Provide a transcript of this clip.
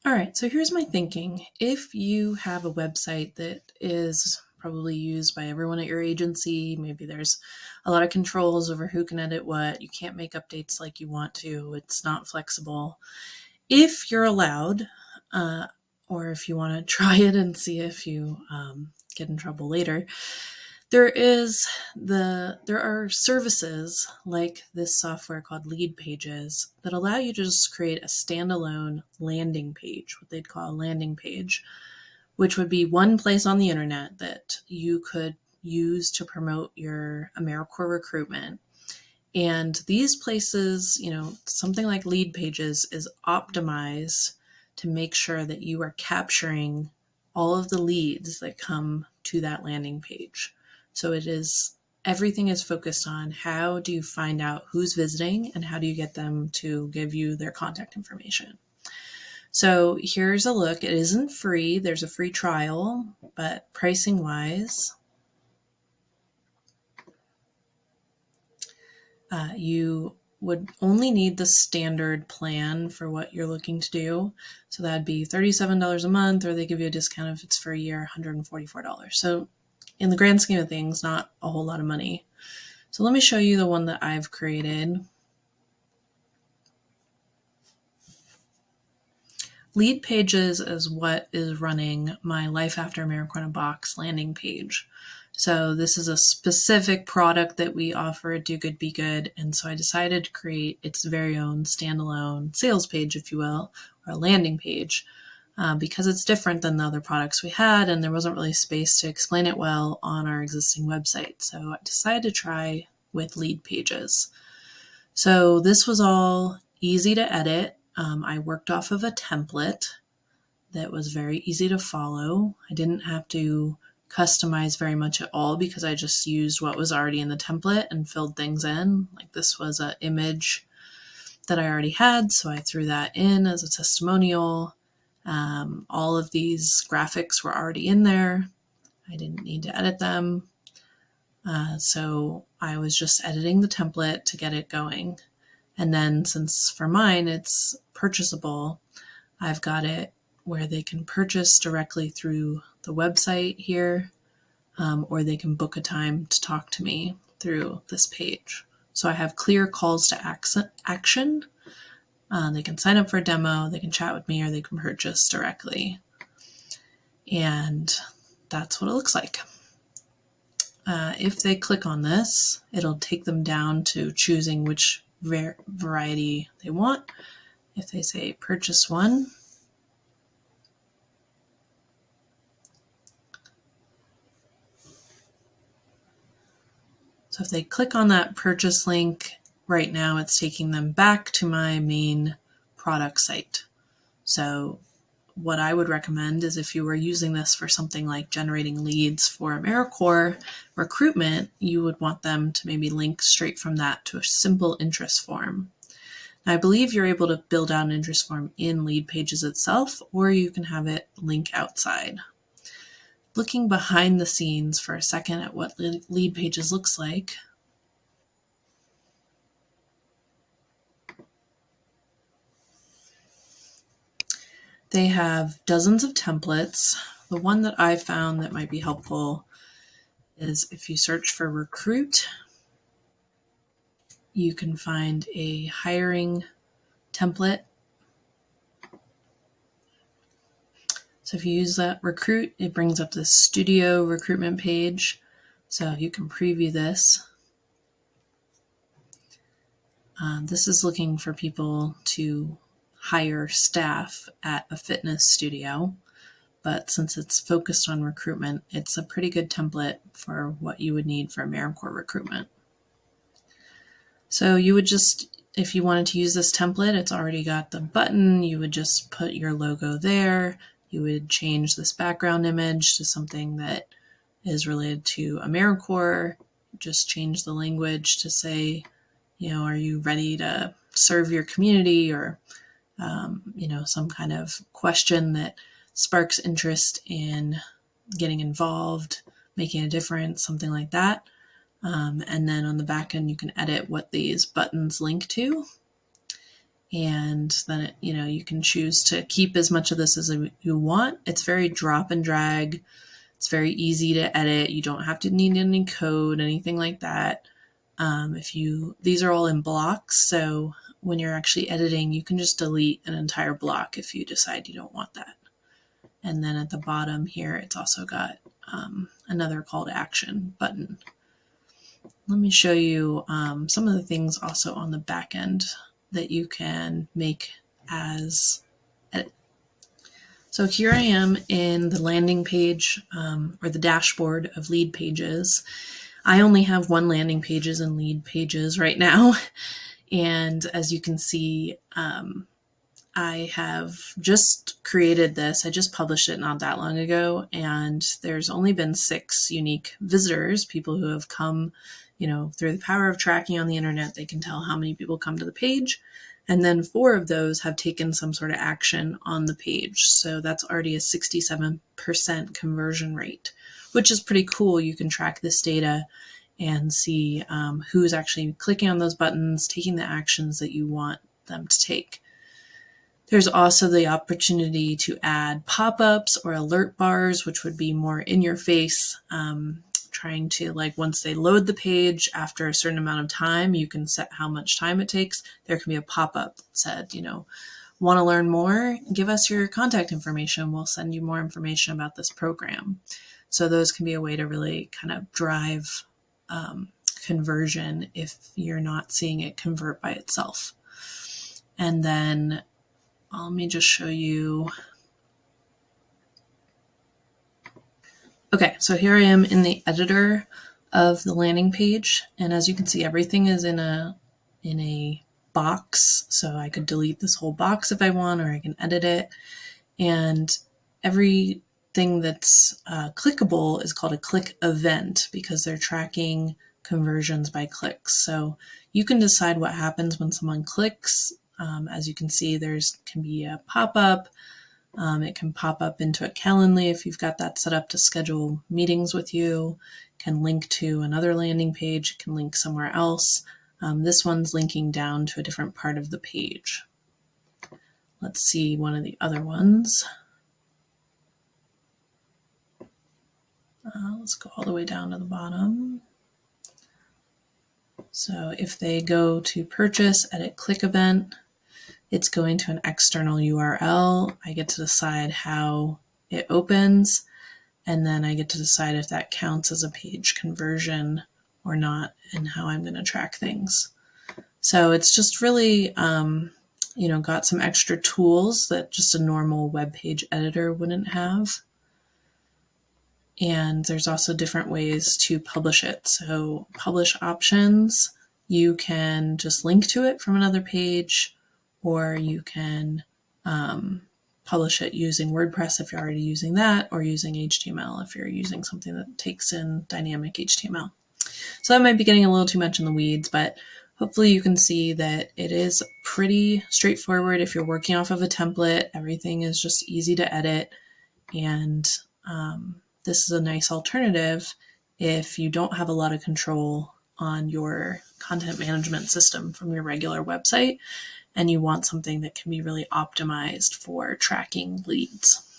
All right, so here's my thinking. If you have a website that is probably used by everyone at your agency, maybe there's a lot of controls over who can edit what, you can't make updates like you want to, it's not flexible. If you're allowed, or if you want to try it and see if you get in trouble later, there are services like this software called Leadpages that allow you to just create a standalone landing page, what they'd call a landing page, which would be one place on the internet that you could use to promote your AmeriCorps recruitment. And these places, something like Leadpages is optimized to make sure that you are capturing all of the leads that come to that landing page. So everything is focused on how do you find out who's visiting and how do you get them to give you their contact information. So here's a look. It isn't free. There's a free trial, but pricing wise, you would only need the standard plan for what you're looking to do. So that'd be $37 a month, or they give you a discount if it's for a year, $144. So in the grand scheme of things, not a whole lot of money. So let me show you the one that I've created. Leadpages is what is running my Life After AmeriCorps in a Box landing page. So this is a specific product that we offer at Do Good Be Good, and so I decided to create its very own standalone sales page, if you will, or a landing page, because it's different than the other products we had, and there wasn't really space to explain it well on our existing website. So I decided to try with Leadpages. So this was all easy to edit. I worked off of a template that was very easy to follow. I didn't have to customize very much at all because I just used what was already in the template and filled things in. Like this was an image that I already had, so I threw that in as a testimonial. All of these graphics were already in there. I didn't need to edit them. So I was just editing the template to get it going. And then since for mine it's purchasable, I've got it where they can purchase directly through the website here, or they can book a time to talk to me through this page. So I have clear calls to action. They can sign up for a demo, they can chat with me, or they can purchase directly. And that's what it looks like. If they click on this, it'll take them down to choosing which variety they want. If they say purchase one, so if they click on that purchase link, right now it's taking them back to my main product site. So what I would recommend is if you were using this for something like generating leads for AmeriCorps recruitment, you would want them to maybe link straight from that to a simple interest form. Now, I believe you're able to build out an interest form in Leadpages itself, or you can have it link outside. Looking behind the scenes for a second at what Leadpages looks like, they have dozens of templates. The one that I found that might be helpful is if you search for recruit, you can find a hiring template. So if you use that recruit, it brings up this studio recruitment page. So you can preview this. This is looking for people to hire staff at a fitness studio. But since it's focused on recruitment, it's a pretty good template for what you would need for AmeriCorps recruitment. So you would just, if you wanted to use this template, it's already got the button. You would just put your logo there. You would change this background image to something that is related to AmeriCorps. Just change the language to say, are you ready to serve your community, or, some kind of question that sparks interest in getting involved, making a difference, something like that. And then on the back end, you can edit what these buttons link to. And then you can choose to keep as much of this as you want. It's very drop and drag. It's very easy to edit. You don't have to need any code, anything like that. These are all in blocks, so when you're actually editing, you can just delete an entire block if you decide you don't want that. And then at the bottom here, it's also got another call to action button. Let me show you some of the things also on the back end that you can make as edit. So here I am in the landing page or the dashboard of Leadpages. I only have one landing pages in Leadpages right now. And as you can see, I have just created this. I just published it not that long ago, and there's only been 6 unique visitors, people who have come, through the power of tracking on the internet. They can tell how many people come to the page. And then 4 of those have taken some sort of action on the page. So that's already a 67% conversion rate, which is pretty cool. You can track this data and see who's actually clicking on those buttons, taking the actions that you want them to take. There's also the opportunity to add pop-ups or alert bars, which would be more in your face, trying to, once they load the page, after a certain amount of time, you can set how much time it takes. There can be a pop-up that said, want to learn more? Give us your contact information. We'll send you more information about this program. So those can be a way to really kind of drive conversion if you're not seeing it convert by itself. And then let me just show you. Okay, so here I am in the editor of the landing page, and as you can see, everything is in a box. So I could delete this whole box if I want, or I can edit it. And everything that's clickable is called a click event because they're tracking conversions by clicks. So you can decide what happens when someone clicks. As you can see, can be a pop-up. It can pop up into a Calendly if you've got that set up to schedule meetings with you. It can link to another landing page. It can link somewhere else. This one's linking down to a different part of the page. Let's see one of the other ones. Let's go all the way down to the bottom. So if they go to purchase, edit, click event, it's going to an external URL. I get to decide how it opens, and then I get to decide if that counts as a page conversion or not, and how I'm going to track things. So it's just really, got some extra tools that just a normal web page editor wouldn't have. And there's also different ways to publish it. So publish options, you can just link to it from another page, or you can publish it using WordPress if you're already using that, or using HTML if you're using something that takes in dynamic HTML. So that might be getting a little too much in the weeds, but hopefully you can see that it is pretty straightforward. If you're working off of a template, everything is just easy to edit, and this is a nice alternative if you don't have a lot of control on your content management system from your regular website and you want something that can be really optimized for tracking leads.